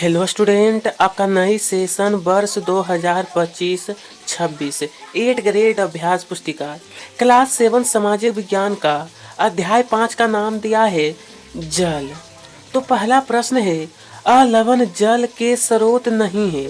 Hello student, आपका नई session वर्ष 2025-26 8 ग्रेड अभ्यास पुस्तिका क्लास 7 सामाजिक विज्ञान का अध्याय 5 का नाम दिया है जल। तो पहला प्रश्न है, अलवण जल के स्रोत नहीं है।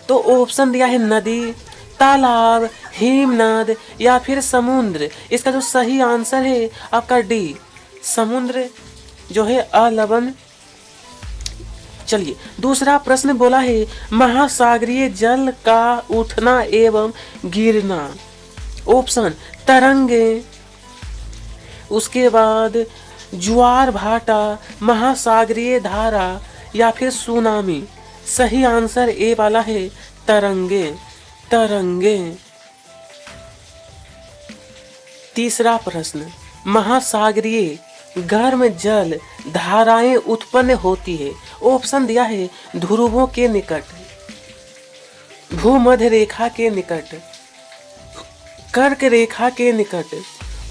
तो ऑप्शन दिया है नदी, तालाब, हिमनद या फिर समुद्र। इसका जो सही आंसर है आपका डी, समुद्र जो है अलवण। चलिए दूसरा प्रश्न बोला है, महासागरीय जल का उठना एवं गिरना। ऑप्शन तरंगे, उसके बाद ज्वार भाटा, महासागरीय धारा या फिर सुनामी। सही आंसर ए वाला है तरंगे, तरंगे। तीसरा प्रश्न, महासागरीय गर्म जल धाराएं उत्पन्न होती है। ऑप्शन दिया है ध्रुवों के निकट, भूमध्य रेखा के निकट, कर्क रेखा के निकट,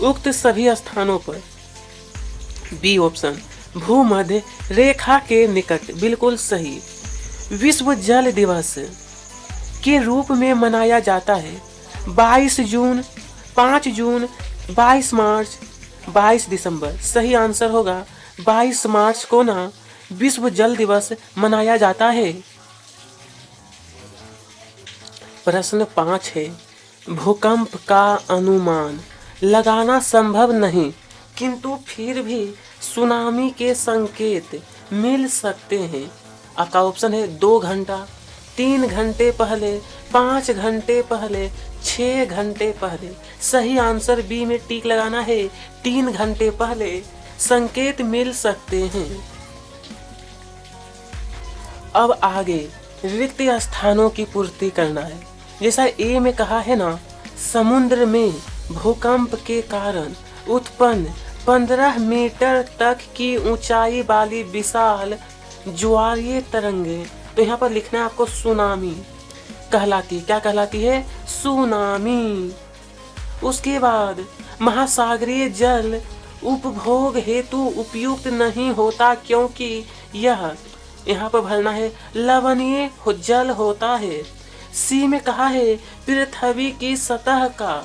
उक्त सभी स्थानों पर। बी ऑप्शन भूमध्य रेखा के निकट, बिल्कुल सही। विश्व जल दिवस के रूप में मनाया जाता है 22 जून, 5 जून, 22 मार्च, 22 दिसंबर। सही आंसर होगा 22 मार्च को ना विश्व जल दिवस मनाया जाता है। प्रश्न 5 है, भूकंप का अनुमान लगाना संभव नहीं, किंतु फिर भी सुनामी के संकेत मिल सकते हैं। आपका ऑप्शन है 2 घंटा, 3 घंटे पहले, 5 घंटे पहले, 6 घंटे पहले। सही आंसर बी में टिक लगाना है, 3 घंटे पहले संकेत मिल सकते हैं। अब आगे रिक्त स्थानों की पूर्ति करना है। जैसा ए में कहा है ना, समुद्र में भूकंप के कारण उत्पन्न 15 मीटर तक की ऊंचाई वाली विशाल ज्वारीय तरंगे, तो यहाँ पर लिखना है आपको सुनामी कहलाती। क्या कहलाती है? सुनामी। उसके बाद महासागरीय जल उपभोग हेतु उपयुक्त नहीं होता, क्योंकि यह यहाँ पर भरना है लवणीय जल होता है। सी में कहा है पृथ्वी की सतह का,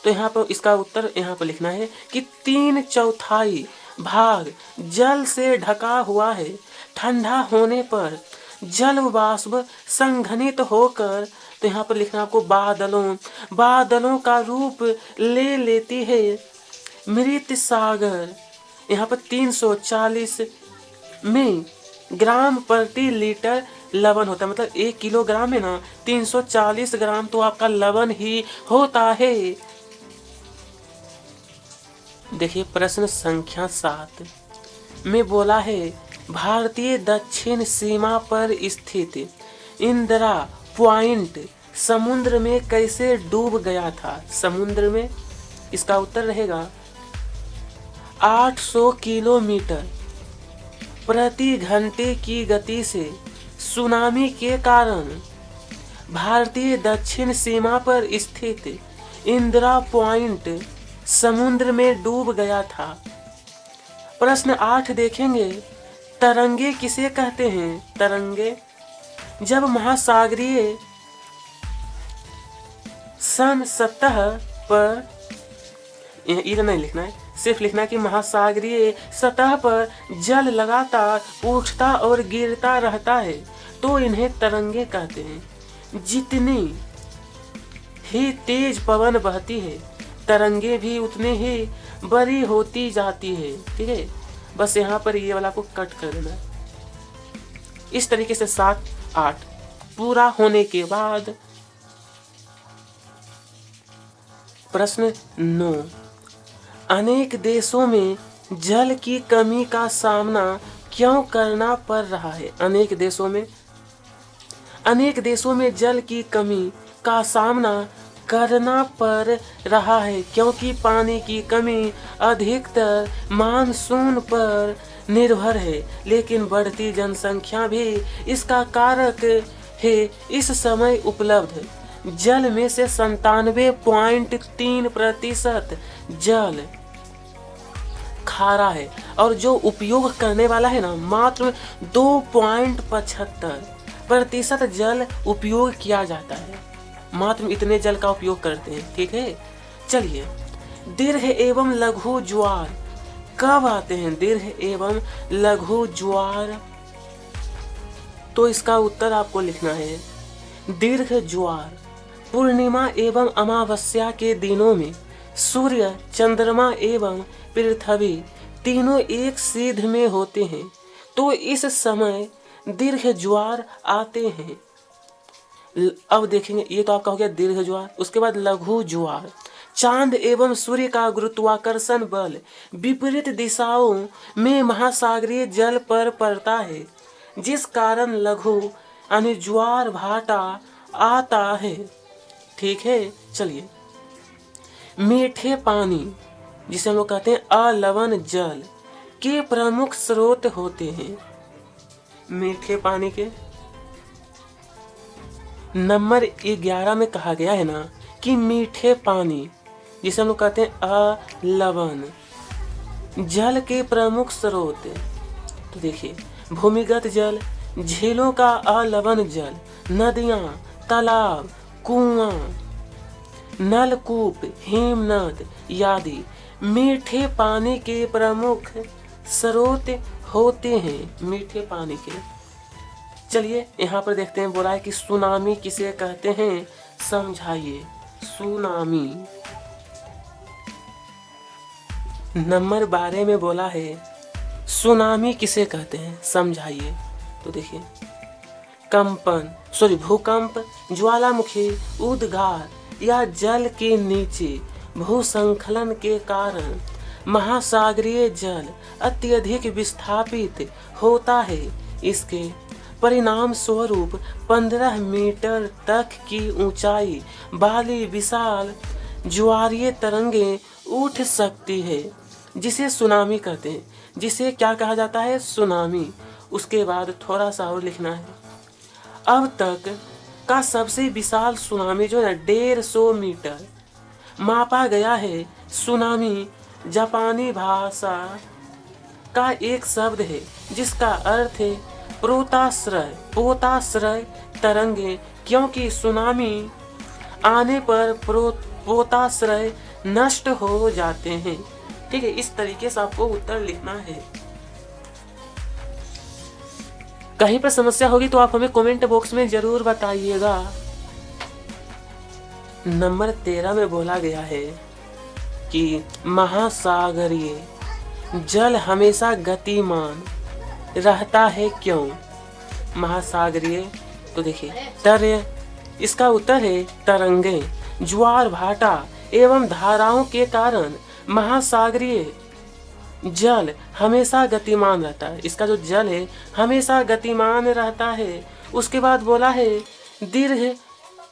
तो यहाँ पर इसका उत्तर यहाँ पर लिखना है कि 3/4 भाग जल से ढका हुआ है। ठंडा होने पर जल वाष्प संघनित होकर, तो यहाँ पर लिखना आपको बादलों का रूप ले लेती है। मृत सागर यहाँ पर 340 में ग्राम प्रति लीटर लवण होता है, मतलब 1 किलोग्राम में ना 340 ग्राम तो आपका लवण ही होता है। देखिए प्रश्न संख्या 7 में बोला है, भारतीय दक्षिण सीमा पर स्थित इंदिरा पॉइंट समुद्र में कैसे डूब गया था? समुद्र में, इसका उत्तर रहेगा 800 किलोमीटर प्रति घंटे की गति से सुनामी के कारण भारतीय दक्षिण सीमा पर स्थित इंदिरा पॉइंट समुद्र में डूब गया था। प्रश्न 8 देखेंगे, तरंगे किसे कहते हैं? तरंगे जब महासागरीय सन सतह पर, इधर नहीं लिखना है, सिर्फ लिखना है कि महासागरीय सतह पर जल लगातार उठता और गिरता रहता है, तो इन्हें तरंगे कहते हैं। जितनी ही तेज पवन बहती है, तरंगे भी उतने ही बड़ी होती जाती है। ठीक है, बस यहाँ पर ये वाला को कट कर देना है। इस तरीके से 7, 8 पूरा होने के बाद प्रश्न 9, अनेक देशों में जल की कमी का सामना क्यों करना पड़ रहा है? अनेक देशों में जल की कमी का सामना करना पड़ रहा है, क्योंकि पानी की कमी अधिकतर मानसून पर निर्भर है, लेकिन बढ़ती जनसंख्या भी इसका कारक है। इस समय उपलब्ध जल में से 97.3% जल खारा है और जो उपयोग करने वाला है ना मात्र 2.75% जल उपयोग किया जाता है। मात्र इतने जल का उपयोग करते हैं। ठीक है, चलिए दीर्घ एवं लघु ज्वार कब आते हैं? दीर्घ एवं लघु ज्वार, तो इसका उत्तर आपको लिखना है दीर्घ ज्वार पूर्णिमा एवं अमावस्या के दिनों में सूर्य, चंद्रमा एवं पृथ्वी तीनों एक सीध में होते हैं, तो इस समय दीर्घ ज्वार आते हैं। अब देखेंगे, ये तो आपका हो गया दीर्घ ज्वार। उसके बाद लघु ज्वार, चांद एवं सूर्य का गुरुत्वाकर्षण बल विपरीत दिशाओं में महासागरीय जल पर पड़ता है, जिस कारण लघु यानी ज्वार भाटा आता है। ठीक है, चलिए मीठे पानी, जिसे हम लोग कहते हैं अलवण जल के प्रमुख स्रोत होते हैं। मीठे पानी के नंबर 11 में कहा गया है ना कि मीठे पानी, जिसे हम लोग कहते हैं अलवण जल के प्रमुख स्रोत। तो देखिए भूमिगत जल, झीलों का अलवण जल, नदियां, तालाब, कुआं, नलकूप, हिमनद आदि मीठे पानी के प्रमुख स्रोत होते हैं। मीठे पानी के। चलिए यहाँ पर देखते हैं, बोला है कि सुनामी किसे कहते हैं, समझाइए। सुनामी नंबर 12 में बोला है सुनामी किसे कहते हैं, समझाइए। तो देखिए भूकंप, ज्वालामुखी, उद्गार या जल के नीचे भूसंखलन के कारण महासागरीय जल अत्यधिक विस्थापित होता है। इसके परिणाम स्वरूप 15 मीटर तक की ऊंचाई वाली विशाल ज्वारीय तरंगें उठ सकती है, जिसे सुनामी कहते हैं। जिसे क्या कहा जाता है, सुनामी। उसके बाद थोड़ा सा और लिखना है, अब तक का सबसे विशाल सुनामी जो है 150 मीटर मापा गया है। सुनामी जापानी भाषा का एक शब्द है जिसका अर्थ है पोताश्रय तरंगे, क्योंकि सुनामी आने पर पोताश्रय नष्ट हो जाते हैं। ठीक है, इस तरीके से आपको उत्तर लिखना है। कहीं पर समस्या होगी तो आप हमें कमेंट बॉक्स में जरूर बताइएगा। नंबर 13 में बोला गया है कि महासागरीय जल हमेशा गतिमान रहता है, क्यों? महासागरीय, तो देखिए इसका उत्तर है तरंगे, ज्वार भाटा एवं धाराओं के कारण महासागरीय जल हमेशा गतिमान रहता है। इसका जो जल है हमेशा गतिमान रहता है। उसके बाद बोला है दीर्घ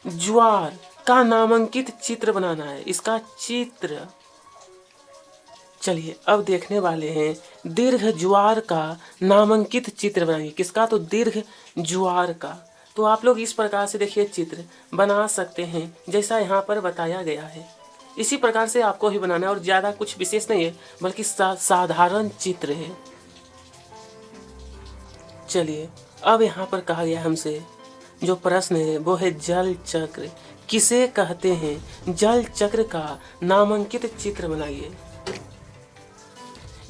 ज्वार का नामांकित चित्र बनाना है। इसका चित्र, चलिए अब देखने वाले हैं दीर्घ ज्वार का नामांकित चित्र बनाइए। किसका? तो दीर्घ ज्वार का। तो आप लोग इस प्रकार से देखिए चित्र बना सकते हैं जैसा यहाँ पर बताया गया है। इसी प्रकार से आपको ही बनाना है और ज़्यादा कुछ विशेष नहीं है, बल्कि साधारण चित्र है। चलिए अब यहाँ पर कहा गया हमसे जो प्रश्न है वो है जल चक्र किसे कहते हैं। जल चक्र का नामांकित चित्र बनाइए।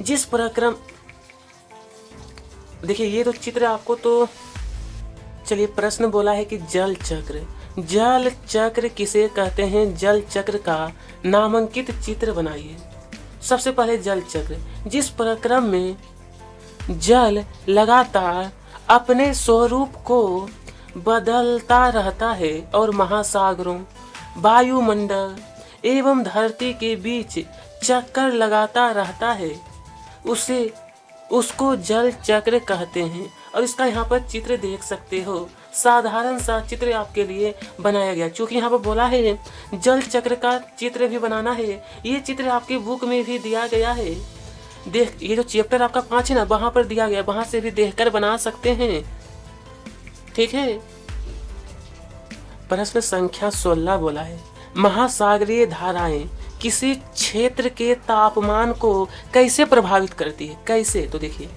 जिस प्रक्रम, देखिए ये तो चित्र आपको, तो चलिए प्रश्न बोला है कि जल चक्र किसे कहते हैं। जल चक्र का नामांकित चित्र बनाइए। सबसे पहले जल चक्र, जिस प्रक्रम में जल लगातार अपने स्वरूप को बदलता रहता है और महासागरों, वायुमंडल एवं धरती के बीच चक्कर लगाता रहता है, उसको जल चक्र कहते हैं। और इसका यहाँ पर चित्र देख सकते हो। साधारण सा चित्र आपके लिए बनाया गया, क्योंकि यहाँ पर बोला है जल चक्र का चित्र भी बनाना है। ये चित्र आपकी बुक में भी दिया गया है। देख, ये जो चैप्टर आपका 5 है ना, वहाँ पर दिया गया, वहाँ से भी देखकर बना सकते हैं। ठीक है। प्रश्न संख्या 16 बोला है महासागरीय धाराएं किसी क्षेत्र के तापमान को कैसे प्रभावित करती है? कैसे? तो देखिए,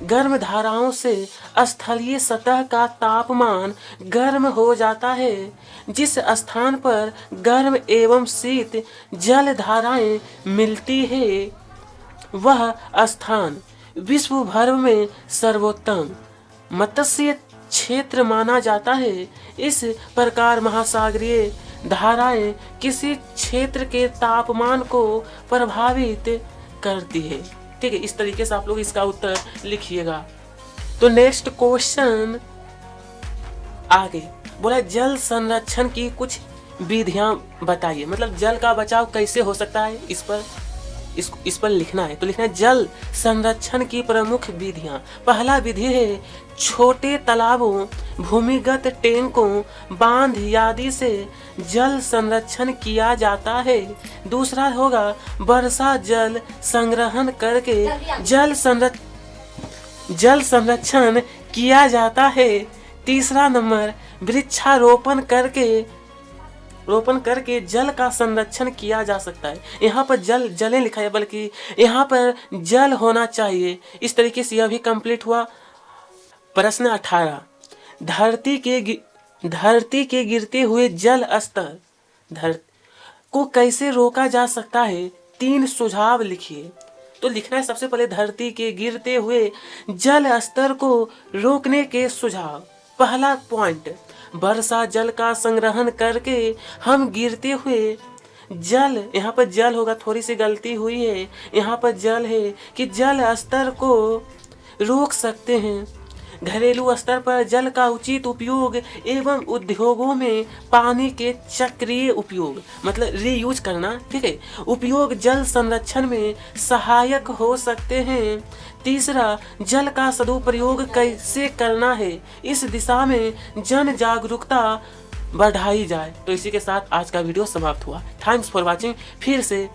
गर्म धाराओं से स्थलीय सतह का तापमान गर्म हो जाता है। जिस स्थान पर गर्म एवं शीत जल धाराएं मिलती है वह स्थान विश्व भर में सर्वोत्तम मत्स्य क्षेत्र माना जाता है। इस प्रकार महासागरीय धाराएं किसी क्षेत्र के तापमान को प्रभावित करती है। ठीक है, इस तरीके से आप लोग इसका उत्तर लिखिएगा। तो नेक्स्ट क्वेश्चन आगे बोला, जल संरक्षण की कुछ विधियां बताइए। मतलब जल का बचाव कैसे हो सकता है, इस पर लिखना है। तो लिखना है जल संरक्षण की प्रमुख विधियां। पहला विधि है छोटे तालाबों, भूमिगत टैंकों, बांध आदि से जल संरक्षण किया जाता है। दूसरा होगा वर्षा जल संग्रहण करके जल संरक्षण किया जाता है। तीसरा नंबर वृक्षारोपण करके जल का संरक्षण किया जा सकता है। यहाँ पर जले लिखा है, बल्कि यहाँ पर जल होना चाहिए। इस तरीके से यह भी कंप्लीट हुआ। प्रश्न 18, धरती के गिरते हुए जल स्तर को कैसे रोका जा सकता है? 3 सुझाव लिखिए। तो लिखना है सबसे पहले धरती के गिरते हुए जल स्तर को रोकने के सुझाव। पहला पॉइंट, वर्षा जल का संग्रहण करके हम गिरते हुए जल, यहाँ पर जल होगा, थोड़ी सी गलती हुई है, यहाँ पर जल है कि जल स्तर को रोक सकते हैं। घरेलू स्तर पर जल का उचित उपयोग एवं उद्योगों में पानी के चक्रीय उपयोग, मतलब रीयूज करना, ठीक है, उपयोग जल संरक्षण में सहायक हो सकते हैं। तीसरा, जल का सदुपयोग कैसे करना है, इस दिशा में जन जागरूकता बढ़ाई जाए। तो इसी के साथ आज का वीडियो समाप्त हुआ। Thanks for watching. फिर से